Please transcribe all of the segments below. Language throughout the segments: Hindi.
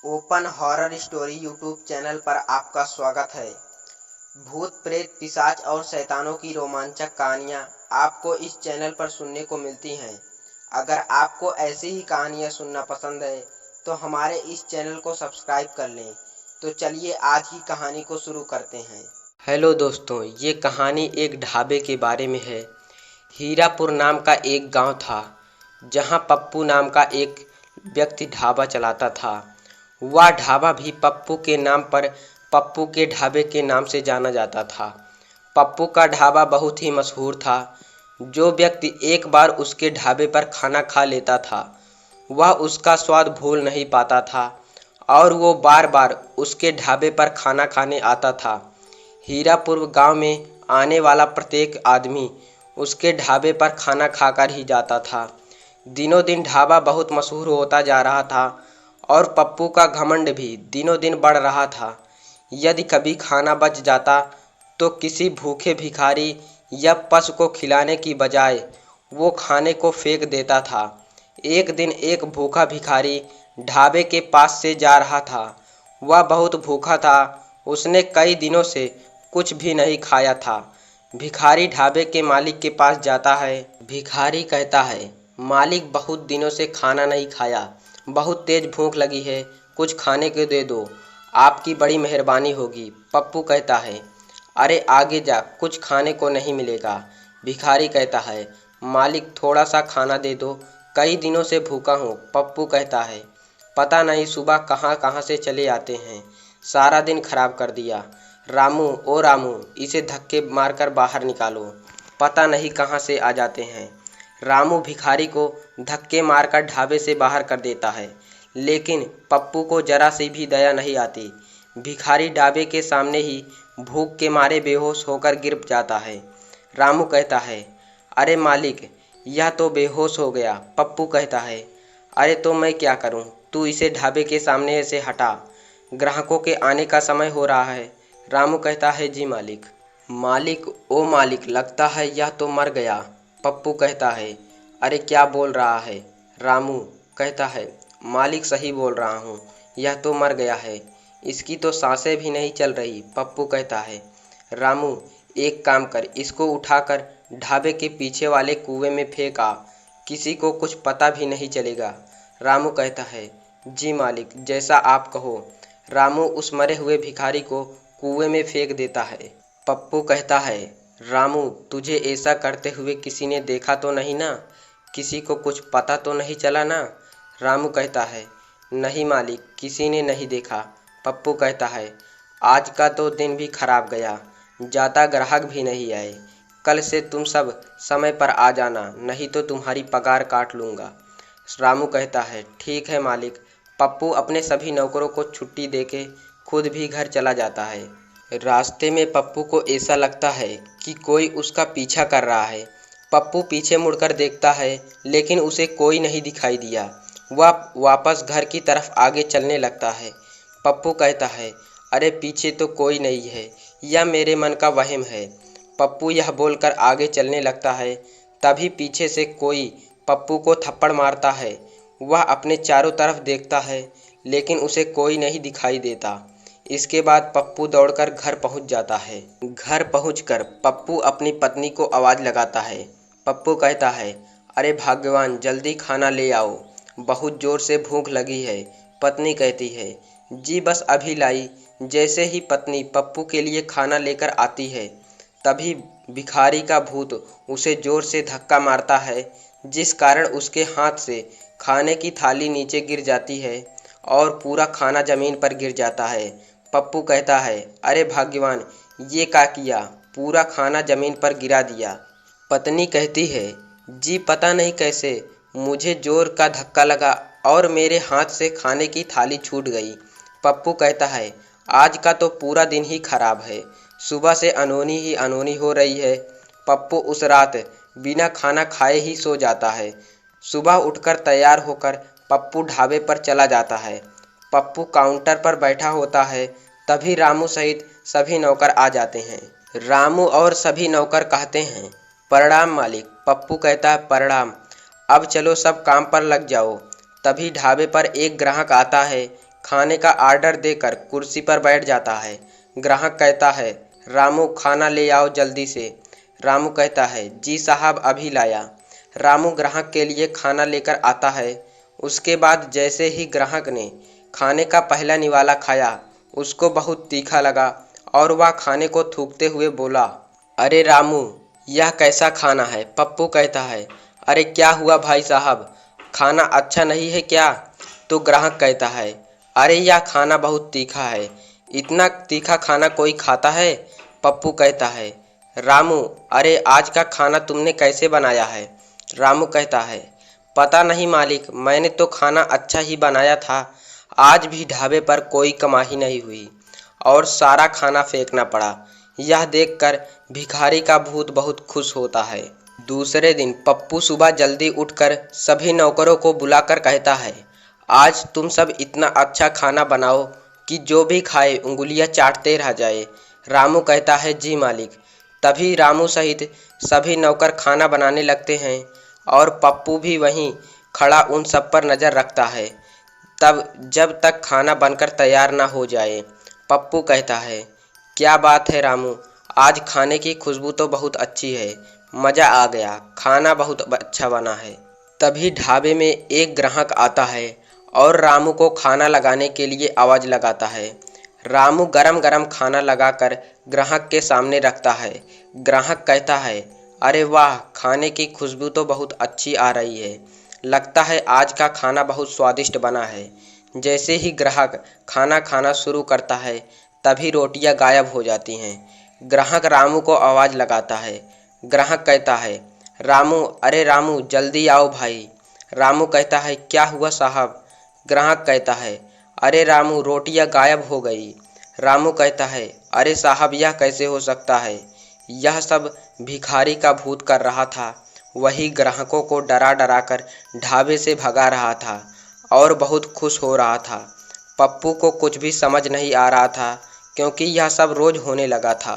Open horror story YouTube channel पर आपका स्वागत है। भूत प्रेत पिशाच और शैतानों की रोमांचक कहानियाँ आपको इस चैनल पर सुनने को मिलती हैं। अगर आपको ऐसी ही कहानियाँ सुनना पसंद है तो हमारे इस चैनल को सब्सक्राइब कर लें। तो चलिए आज की कहानी को शुरू करते हैं। हेलो दोस्तों, ये कहानी एक ढाबे के बारे में है। हीरापुर नाम का एक गांव था जहां पप्पू नाम का एक व्यक्ति ढाबा चलाता था। वह ढाबा भी पप्पू के नाम पर पप्पू के ढाबे के नाम से जाना जाता था। पप्पू का ढाबा बहुत ही मशहूर था। जो व्यक्ति एक बार उसके ढाबे पर खाना खा लेता था वह उसका स्वाद भूल नहीं पाता था और वो बार बार उसके ढाबे पर खाना खाने आता था। हीरापुर गांव में आने वाला प्रत्येक आदमी उसके ढाबे पर खाना खाकर ही जाता था। दिनों दिन ढाबा बहुत मशहूर होता जा रहा था और पप्पू का घमंड भी दिनों दिन बढ़ रहा था। यदि कभी खाना बच जाता तो किसी भूखे भिखारी या पशु को खिलाने की बजाय वो खाने को फेंक देता था। एक दिन एक भूखा भिखारी ढाबे के पास से जा रहा था। वह बहुत भूखा था। उसने कई दिनों से कुछ भी नहीं खाया था। भिखारी ढाबे के मालिक के पास जाता है। भिखारी कहता है, मालिक बहुत दिनों से खाना नहीं खाया, बहुत तेज भूख लगी है, कुछ खाने को दे दो, आपकी बड़ी मेहरबानी होगी। पप्पू कहता है, अरे आगे जा, कुछ खाने को नहीं मिलेगा। भिखारी कहता है, मालिक थोड़ा सा खाना दे दो, कई दिनों से भूखा हूँ। पप्पू कहता है, पता नहीं सुबह कहाँ कहाँ से चले आते हैं, सारा दिन खराब कर दिया। रामू, ओ रामू, इसे धक्के मारकर बाहर निकालो, पता नहीं कहाँ से आ जाते हैं। रामू भिखारी को धक्के मारकर ढाबे से बाहर कर देता है, लेकिन पप्पू को जरा सी भी दया नहीं आती। भिखारी ढाबे के सामने ही भूख के मारे बेहोश होकर गिर जाता है। रामू कहता है, अरे मालिक, यह तो बेहोश हो गया। पप्पू कहता है, अरे तो मैं क्या करूं, तू इसे ढाबे के सामने से हटा, ग्राहकों के आने का समय हो रहा है। रामू कहता है, जी मालिक। मालिक, ओ मालिक, लगता है यह तो मर गया। पप्पू कहता है, अरे क्या बोल रहा है। रामू कहता है, मालिक सही बोल रहा हूँ, यह तो मर गया है, इसकी तो सांसें भी नहीं चल रही। पप्पू कहता है, रामू एक काम कर, इसको उठाकर ढाबे के पीछे वाले कुएं में फेंक आ, किसी को कुछ पता भी नहीं चलेगा। रामू कहता है, जी मालिक, जैसा आप कहो। रामू उस मरे हुए भिखारी को कुएं में फेंक देता है। पप्पू कहता है, रामू तुझे ऐसा करते हुए किसी ने देखा तो नहीं ना, किसी को कुछ पता तो नहीं चला ना। रामू कहता है, नहीं मालिक, किसी ने नहीं देखा। पप्पू कहता है, आज का तो दिन भी खराब गया, ज़्यादा ग्राहक भी नहीं आए, कल से तुम सब समय पर आ जाना, नहीं तो तुम्हारी पगार काट लूँगा। रामू कहता है, ठीक है मालिक। पप्पू अपने सभी नौकरों को छुट्टी देके खुद भी घर चला जाता है। रास्ते में पप्पू को ऐसा लगता है कि कोई उसका पीछा कर रहा है। पप्पू पीछे मुड़कर देखता है, लेकिन उसे कोई नहीं दिखाई दिया। वह वापस घर की तरफ आगे चलने लगता है। पप्पू कहता है, अरे पीछे तो कोई नहीं है, यह मेरे मन का वहम है। पप्पू यह बोलकर आगे चलने लगता है। तभी पीछे से कोई पप्पू को थप्पड़ मारता है। वह अपने चारों तरफ देखता है, लेकिन उसे कोई नहीं दिखाई देता। इसके बाद पप्पू दौड़कर घर पहुंच जाता है। घर पहुंचकर पप्पू अपनी पत्नी को आवाज़ लगाता है। पप्पू कहता है, अरे भाग्यवान, जल्दी खाना ले आओ, बहुत ज़ोर से भूख लगी है। पत्नी कहती है, जी बस अभी लाई। जैसे ही पत्नी पप्पू के लिए खाना लेकर आती है, तभी भिखारी का भूत उसे ज़ोर से धक्का मारता है, जिस कारण उसके हाथ से खाने की थाली नीचे गिर जाती है और पूरा खाना ज़मीन पर गिर जाता है। पप्पू कहता है, अरे भाग्यवान, ये क्या किया, पूरा खाना ज़मीन पर गिरा दिया। पत्नी कहती है, जी पता नहीं कैसे मुझे ज़ोर का धक्का लगा और मेरे हाथ से खाने की थाली छूट गई। पप्पू कहता है, आज का तो पूरा दिन ही खराब है, सुबह से अनहोनी ही अनहोनी हो रही है। पप्पू उस रात बिना खाना खाए ही सो जाता है। सुबह उठकर तैयार होकर पप्पू ढाबे पर चला जाता है। पप्पू काउंटर पर बैठा होता है, तभी रामू सहित सभी नौकर आ जाते हैं। रामू और सभी नौकर कहते हैं, प्रणाम मालिक। पप्पू कहता है, प्रणाम, अब चलो सब काम पर लग जाओ। तभी ढाबे पर एक ग्राहक आता है। खाने का ऑर्डर देकर कुर्सी पर बैठ जाता है। ग्राहक कहता है, रामू खाना ले आओ जल्दी से। रामू कहता है, जी साहब अभी लाया। रामू ग्राहक के लिए खाना लेकर आता है। उसके बाद जैसे ही ग्राहक ने खाने का पहला निवाला खाया, उसको बहुत तीखा लगा और वह खाने को थूकते हुए बोला, अरे रामू, यह कैसा खाना है। पप्पू कहता है, अरे क्या हुआ भाई साहब, खाना अच्छा नहीं है क्या? तो ग्राहक कहता है, अरे यह खाना बहुत तीखा है, इतना तीखा खाना कोई खाता है? पप्पू कहता है, रामू, अरे आज का खाना तुमने कैसे बनाया है? रामू कहता है, पता नहीं मालिक, मैंने तो खाना अच्छा ही बनाया था। आज भी ढाबे पर कोई कमाई नहीं हुई और सारा खाना फेंकना पड़ा। यह देखकर भिखारी का भूत बहुत खुश होता है। दूसरे दिन पप्पू सुबह जल्दी उठकर सभी नौकरों को बुलाकर कहता है, आज तुम सब इतना अच्छा खाना बनाओ कि जो भी खाए उंगलियां चाटते रह जाए। रामू कहता है, जी मालिक। तभी रामू सहित सभी नौकर खाना बनाने लगते हैं और पप्पू भी वहीं खड़ा उन सब पर नज़र रखता है, तब जब तक खाना बनकर तैयार ना हो जाए। पप्पू कहता है, क्या बात है रामू, आज खाने की खुशबू तो बहुत अच्छी है, मज़ा आ गया, खाना बहुत अच्छा बना है। तभी ढाबे में एक ग्राहक आता है और रामू को खाना लगाने के लिए आवाज़ लगाता है। रामू गरम गरम खाना लगाकर ग्राहक के सामने रखता है। ग्राहक कहता है, अरे वाह, खाने की खुशबू तो बहुत अच्छी आ रही है, लगता है आज का खाना बहुत स्वादिष्ट बना है। जैसे ही ग्राहक खाना खाना शुरू करता है, तभी रोटियां गायब हो जाती हैं। ग्राहक रामू को आवाज़ लगाता है। ग्राहक कहता है, रामू, अरे रामू जल्दी आओ भाई। रामू कहता है, क्या हुआ साहब? ग्राहक कहता है, अरे रामू, रोटियां गायब हो गई। रामू कहता है, अरे साहब, यह कैसे हो सकता है? यह सब भिखारी का भूत कर रहा था। वही ग्राहकों को डरा डरा कर ढाबे से भगा रहा था और बहुत खुश हो रहा था। पप्पू को कुछ भी समझ नहीं आ रहा था, क्योंकि यह सब रोज होने लगा था।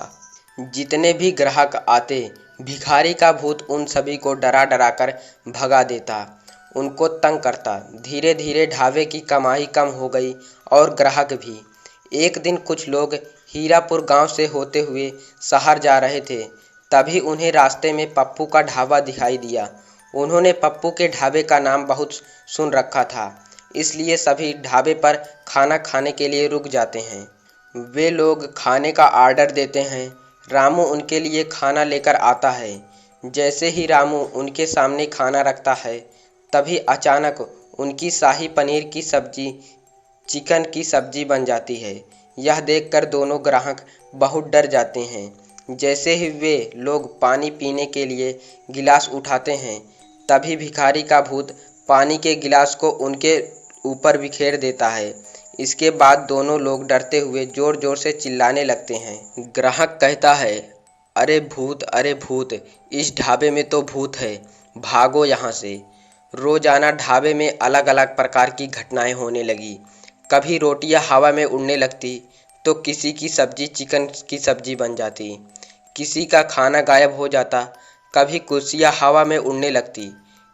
जितने भी ग्राहक आते, भिखारी का भूत उन सभी को डरा डरा कर भगा देता, उनको तंग करता। धीरे धीरे ढाबे की कमाई कम हो गई और ग्राहक भी। एक दिन कुछ लोग हीरापुर गांव से होते हुए शहर जा रहे थे। तभी उन्हें रास्ते में पप्पू का ढाबा दिखाई दिया। उन्होंने पप्पू के ढाबे का नाम बहुत सुन रखा था, इसलिए सभी ढाबे पर खाना खाने के लिए रुक जाते हैं। वे लोग खाने का ऑर्डर देते हैं। रामू उनके लिए खाना लेकर आता है। जैसे ही रामू उनके सामने खाना रखता है, तभी अचानक उनकी शाही पनीर की सब्जी चिकन की सब्जी बन जाती है। यह देखकर दोनों ग्राहक बहुत डर जाते हैं। जैसे ही वे लोग पानी पीने के लिए गिलास उठाते हैं, तभी भिखारी का भूत पानी के गिलास को उनके ऊपर बिखेर देता है। इसके बाद दोनों लोग डरते हुए जोर जोर से चिल्लाने लगते हैं। ग्राहक कहता है, अरे भूत, अरे भूत, इस ढाबे में तो भूत है, भागो यहाँ से। रोजाना ढाबे में अलग अलग प्रकार की घटनाएं होने लगी। कभी रोटियां हवा में उड़ने लगती, तो किसी की सब्जी चिकन की सब्जी बन जाती, किसी का खाना गायब हो जाता, कभी कुर्सियां हवा में उड़ने लगती।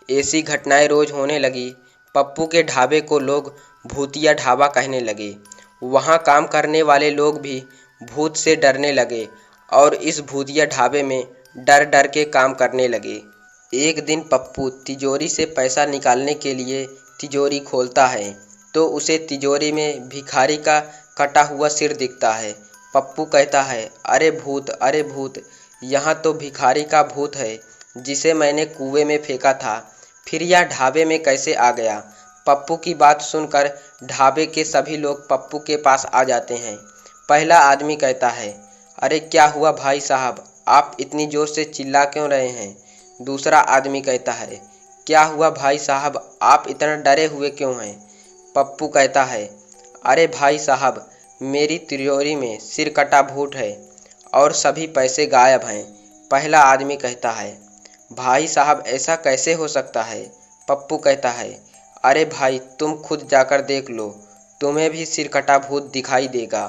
ऐसी घटनाएं रोज होने लगी। पप्पू के ढाबे को लोग भूतिया ढाबा कहने लगे। वहाँ काम करने वाले लोग भी भूत से डरने लगे और इस भूतिया ढाबे में डर डर के काम करने लगे। एक दिन पप्पू तिजोरी से पैसा निकालने के लिए तिजोरी खोलता है, तो उसे तिजोरी में भिखारी का कटा हुआ सिर दिखता है। पप्पू कहता है, अरे भूत, अरे भूत, यहाँ तो भिखारी का भूत है, जिसे मैंने कुएं में फेंका था, फिर यह ढाबे में कैसे आ गया? पप्पू की बात सुनकर ढाबे के सभी लोग पप्पू के पास आ जाते हैं। पहला आदमी कहता है, अरे क्या हुआ भाई साहब, आप इतनी जोर से चिल्ला क्यों रहे हैं? दूसरा आदमी कहता है, क्या हुआ भाई साहब, आप इतना डरे हुए क्यों हैं? पप्पू कहता है, अरे भाई साहब, मेरी तिजोरी में सिर कटा भूत है और सभी पैसे गायब हैं। पहला आदमी कहता है, भाई साहब ऐसा कैसे हो सकता है? पप्पू कहता है, अरे भाई तुम खुद जाकर देख लो, तुम्हें भी सिर कटा भूत दिखाई देगा।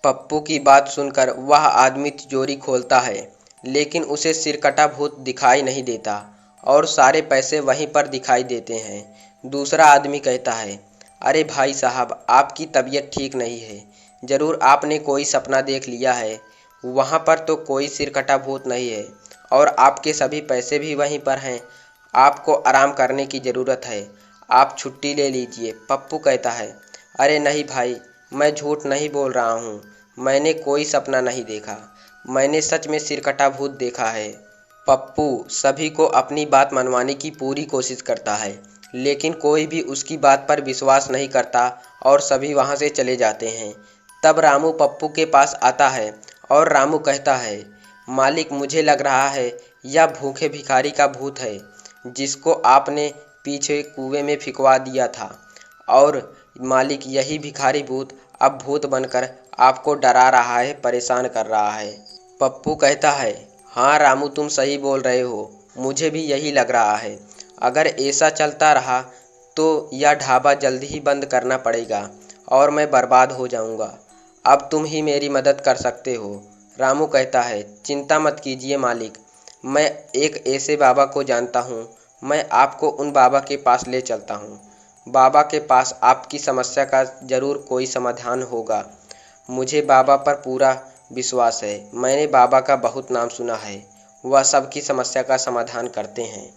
पप्पू की बात सुनकर वह आदमी तिजोरी खोलता है, लेकिन उसे सिर कटा भूत दिखाई नहीं देता और सारे पैसे वहीं पर दिखाई देते हैं। दूसरा आदमी कहता है, अरे भाई साहब, आपकी तबीयत ठीक नहीं है। जरूर आपने कोई सपना देख लिया है। वहाँ पर तो कोई सिरकटा भूत नहीं है और आपके सभी पैसे भी वहीं पर हैं। आपको आराम करने की ज़रूरत है। आप छुट्टी ले लीजिए, पप्पू कहता है। अरे नहीं भाई, मैं झूठ नहीं बोल रहा हूँ। मैंने कोई सपना नहीं देखा। मैंने सच में सिरकटा भूत देखा है। पप्पू सभी को अपनी बात मनवाने की पूरी कोशिश करता है, लेकिन कोई भी उसकी बात पर विश्वास नहीं करता और सभी वहाँ से चले जाते हैं। तब रामू पप्पू के पास आता है और रामू कहता है, मालिक मुझे लग रहा है यह भूखे भिखारी का भूत है, जिसको आपने पीछे कुएं में फिकवा दिया था। और मालिक यही भिखारी भूत अब भूत बनकर आपको डरा रहा है, परेशान कर रहा है। पप्पू कहता है, हाँ रामू, तुम सही बोल रहे हो, मुझे भी यही लग रहा है। अगर ऐसा चलता रहा तो यह ढाबा जल्दी ही बंद करना पड़ेगा और मैं बर्बाद हो जाऊंगा। अब तुम ही मेरी मदद कर सकते हो। रामू कहता है, चिंता मत कीजिए मालिक, मैं एक ऐसे बाबा को जानता हूँ। मैं आपको उन बाबा के पास ले चलता हूँ। बाबा के पास आपकी समस्या का ज़रूर कोई समाधान होगा। मुझे बाबा पर पूरा विश्वास है। मैंने बाबा का बहुत नाम सुना है, वह सबकी समस्या का समाधान करते हैं।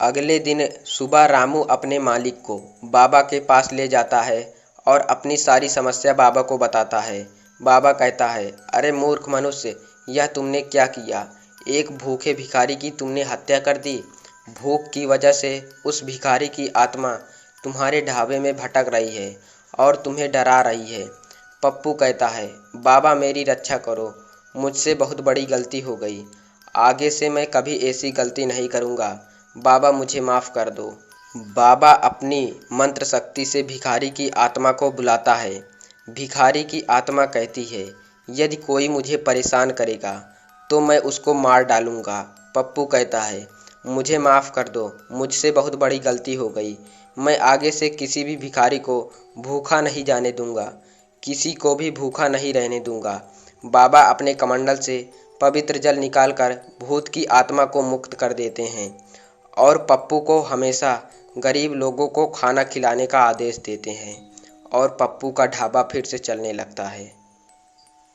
अगले दिन सुबह रामू अपने मालिक को बाबा के पास ले जाता है और अपनी सारी समस्या बाबा को बताता है। बाबा कहता है, अरे मूर्ख मनुष्य, यह तुमने क्या किया? एक भूखे भिखारी की तुमने हत्या कर दी। भूख की वजह से उस भिखारी की आत्मा तुम्हारे ढाबे में भटक रही है और तुम्हें डरा रही है। पप्पू कहता है, बाबा मेरी रक्षा करो, मुझसे बहुत बड़ी गलती हो गई। आगे से मैं कभी ऐसी गलती नहीं करूँगा। बाबा मुझे माफ़ कर दो। बाबा अपनी मंत्र शक्ति से भिखारी की आत्मा को बुलाता है। भिखारी की आत्मा कहती है, यदि कोई मुझे परेशान करेगा तो मैं उसको मार डालूँगा। पप्पू कहता है, मुझे माफ़ कर दो, मुझसे बहुत बड़ी गलती हो गई। मैं आगे से किसी भी भिखारी को भूखा नहीं जाने दूँगा, किसी को भी भूखा नहीं रहने दूँगा। बाबा अपने कमंडल से पवित्र जल निकालकर भूत की आत्मा को मुक्त कर देते हैं और पप्पू को हमेशा गरीब लोगों को खाना खिलाने का आदेश देते हैं और पप्पू का ढाबा फिर से चलने लगता है।